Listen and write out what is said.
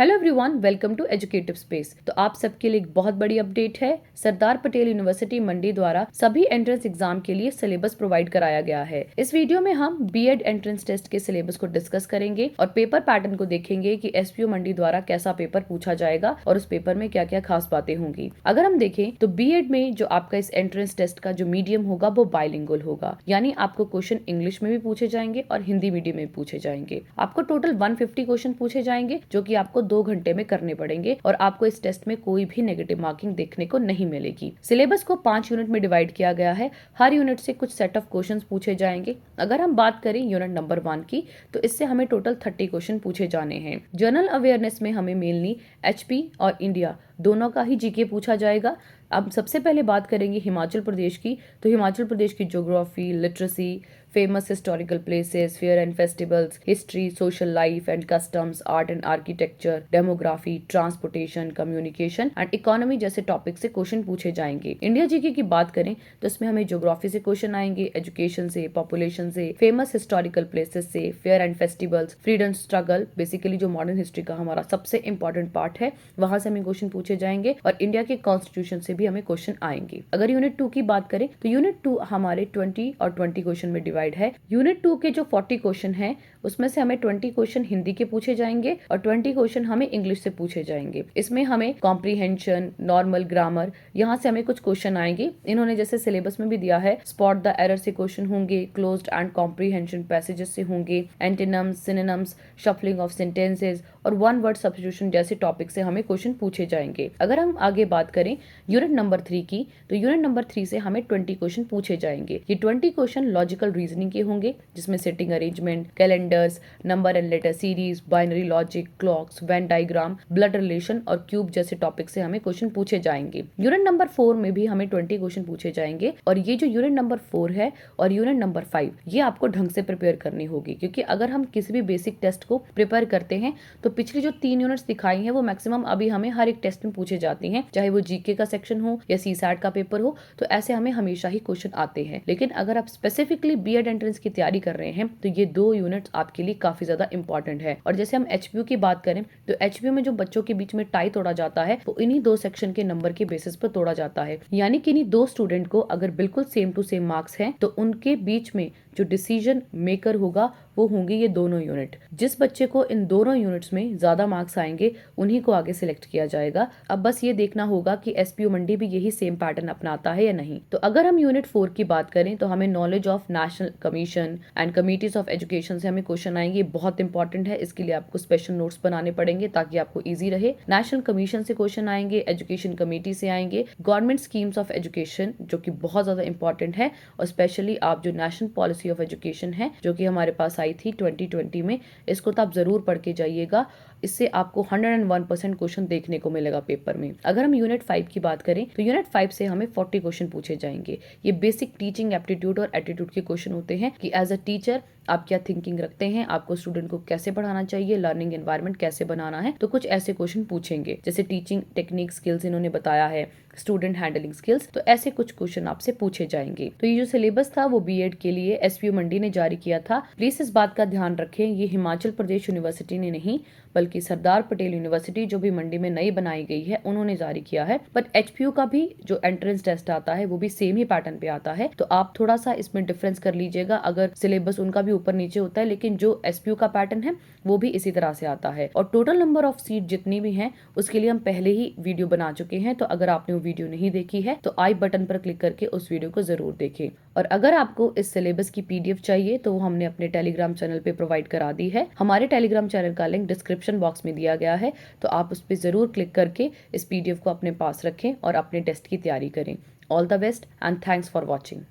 Hello everyone, welcome to educative space. तो आप सबके लिए एक बहुत बड़ी अपडेट है। सरदार पटेल यूनिवर्सिटी मंडी द्वारा सभी एंट्रेंस एग्जाम के लिए सिलेबस प्रोवाइड कराया गया है। इस वीडियो में हम बीएड एंट्रेंस टेस्ट के सिलेबस को डिस्कस करेंगे और पेपर पैटर्न को देखेंगे कि एसपीयू मंडी द्वारा कैसा पेपर पूछा जाएगा और उस पेपर में क्या क्या खास बातें होंगी। अगर हम देखें तो बीएड में जो आपका इस एंट्रेंस टेस्ट का जो मीडियम होगा वो बाइलिंगुअल होगा, यानी आपको क्वेश्चन इंग्लिश में भी पूछे जाएंगे और हिंदी मीडियम में पूछे जाएंगे। आपको टोटल 150 क्वेश्चन पूछे जाएंगे जो कि आपको 2 घंटे में करने पड़ेंगे और आपको इस टेस्ट में कोई भी नेगेटिव मार्किंग देखने को नहीं मिलेगी। सिलेबस को 5 यूनिट में डिवाइड किया गया है। हर यूनिट से कुछ सेट ऑफ क्वेश्चंस पूछे जाएंगे। अगर हम बात करें यूनिट नंबर 1 की, तो इससे हमें टोटल 30 क्वेश्चन पूछे जाने हैं। जनरल अवेयरनेस में हमें मेनली एचपी और इंडिया दोनों का ही जीके पूछा जाएगा। अब सबसे पहले बात करेंगे हिमाचल प्रदेश की, तो हिमाचल प्रदेश की geography, literacy, famous historical places, fair and festivals, history, social life and customs, art and architecture, demography, transportation, communication and economy जैसे टॉपिक से क्वेश्चन पूछे जाएंगे। इंडिया जीके की बात करें तो इसमें हमें ज्योग्राफी से क्वेश्चन आएंगे, एजुकेशन से, पॉपुलेशन से, फेमस हिस्टोरिकल प्लेसेस से, fair and festivals, freedom struggle, basically जो मॉडर्न हिस्ट्री का हमारा सबसे इंपॉर्टेंट पार्ट है, वहां से हमें क्वेश्चन पूछे जाएंगे और इंडिया के कॉन्स्टिट्यूशन से भी हमें क्वेश्चन आएंगे। अगर यूनिट 2 की बात करें तो यूनिट 2 हमारे 20 और 20 क्वेश्चन में डिवाइड है। यूनिट 2 के जो 40 क्वेश्चन हैं उसमें से हमें 20 क्वेश्चन हिंदी के पूछे जाएंगे और 20 क्वेश्चन हमें इंग्लिश से पूछे जाएंगे। इसमें हमें कॉम्प्रीहेंशन, नॉर्मल ग्रामर, यहाँ से हमें कुछ क्वेश्चन आएंगे। इन्होंने जैसे सिलेबस में भी दिया है, स्पॉट द एरर से क्वेश्चन होंगे, क्लोज्ड एंड कॉम्प्रीहेंशन पैसेजेस से होंगे, antonyms, synonyms, shuffling of sentences और वन वर्ड सब्स्टिट्यूशन जैसे टॉपिक से हमें क्वेश्चन पूछे जाएंगे। अगर हम आगे बात करें यूनिट नंबर 3 की, तो यूनिट नंबर 3 से हमें 20 क्वेश्चन पूछे जाएंगे। ये 20 क्वेश्चन लॉजिकल रीजनिंग के होंगे, जिसमें setting arrangement, calendars, number and later series, binary logic, clocks, Venn diagram, blood relation और क्यूब जैसे टॉपिक से हमें क्वेश्चन पूछे जाएंगे। यूनिट नंबर 4 में भी हमें 20 क्वेश्चन पूछे जाएंगे और ये जो यूनिट नंबर 4 है और यूनिट नंबर 5, ये आपको ढंग से प्रिपेयर करनी होगी, क्योंकि अगर हम किसी भी बेसिक टेस्ट को प्रिपेयर करते हैं तो पिछली जो 3 यूनिट्स दिखाई हैं वो मैक्सिमम अभी हमें हर एक टेस्ट में पूछे जाती हैं, चाहे वो जीके का सेक्शन हो या सीसैट का पेपर हो, तो ऐसे हमें हमेशा ही क्वेश्चन आते हैं। लेकिन अगर आप स्पेसिफिकली बीएड एंट्रेंस की तैयारी कर रहे हैं तो ये 2 यूनिट्स आपके लिए काफी ज्यादा इंपॉर्टेंट है। और जैसे हम एचपीयू की बात करें तो एचपीयू में जो बच्चों के बीच में टाई तोड़ा जाता है वो इन्हीं 2 सेक्शन के नंबर के बेसिस पर तोड़ा जाता है, यानी कि इन्हीं 2 स्टूडेंट को अगर बिल्कुल सेम टू सेम मार्क्स हैं तो उनके बीच में जो डिसीजन मेकर होगा वो होंगे ये दोनों यूनिट। जिस बच्चे को इन दोनों यूनिट्स में ज्यादा मार्क्स आएंगे उन्हीं को आगे सिलेक्ट किया जाएगा। अब बस ये देखना होगा कि एसपीयू मंडी भी यही सेम पैटर्न अपनाता है या नहीं। तो अगर हम यूनिट 4 की बात करें तो हमें knowledge of national commission and committees of education से हमें क्वेश्चन आएंगे। बहुत इंपॉर्टेंट है, इसके लिए आपको स्पेशल नोट्स बनाने पड़ेंगे ताकि आपको ईजी रहे। नेशनल कमीशन से क्वेश्चन आएंगे, एजुकेशन कमेटी से आएंगे, गवर्नमेंट स्कीम्स ऑफ एजुकेशन जो कि बहुत ज्यादा इंपॉर्टेंट है, और स्पेशली आप जो नेशनल पॉलिसी ऑफ एजुकेशन है जो कि हमारे पास आई थी 2020 में, इसको तो आप जरूर पढ़ के जाइएगा। इससे आपको 101% क्वेश्चन देखने को मिलेगा पेपर में। अगर हम यूनिट 5 की बात करें तो यूनिट 5 से हमें 40 क्वेश्चन पूछे जाएंगे। ये बेसिक टीचिंग एप्टीट्यूड और एटीट्यूड के क्वेश्चन होते हैं कि एज अ टीचर आप क्या थिंकिंग रखते हैं, आपको स्टूडेंट को कैसे पढ़ाना चाहिए, लर्निंग एनवायरनमेंट कैसे बनाना है। तो कुछ ऐसे क्वेश्चन पूछेंगे, जैसे टीचिंग टेक्निक स्किल्स इन्होंने बताया है, स्टूडेंट हैंडलिंग स्किल्स, तो ऐसे कुछ क्वेश्चन आपसे पूछे जाएंगे। तो ये जो सिलेबस था वो बीएड के लिए एसपीयू मंडी ने जारी किया था। प्लीज इस बात का ध्यान रखें, ये हिमाचल प्रदेश यूनिवर्सिटी ने नहीं बल्कि सरदार पटेल यूनिवर्सिटी जो भी मंडी में नई बनाई गई है उन्होंने जारी किया है। बट एचपीयू का भी जो एंट्रेंस टेस्ट आता है वो भी सेम ही पैटर्न पे आता है, तो आप थोड़ा सा इसमें डिफरेंस कर लीजिएगा। अगर सिलेबस उनका भी ऊपर नीचे होता है लेकिन जो एसपीयू का पैटर्न है वो भी इसी तरह से आता है। और टोटल नंबर ऑफ सीट जितनी भी हैं उसके लिए हम पहले ही वीडियो बना चुके हैं, तो अगर आपने वो वीडियो नहीं देखी है तो आई बटन पर क्लिक करके उस वीडियो को जरूर देखें। और अगर आपको इस सिलेबस की पीडीएफ चाहिए तो वो हमने अपने टेलीग्राम चैनल पे प्रोवाइड करा दी है। हमारे टेलीग्राम चैनल का लिंक डिस्क्रिप्शन बॉक्स में दिया गया है, तो आप उस पर जरूर क्लिक करके इस पीडीएफ को अपने पास रखें और अपने टेस्ट की तैयारी करें। All the best and thanks for watching.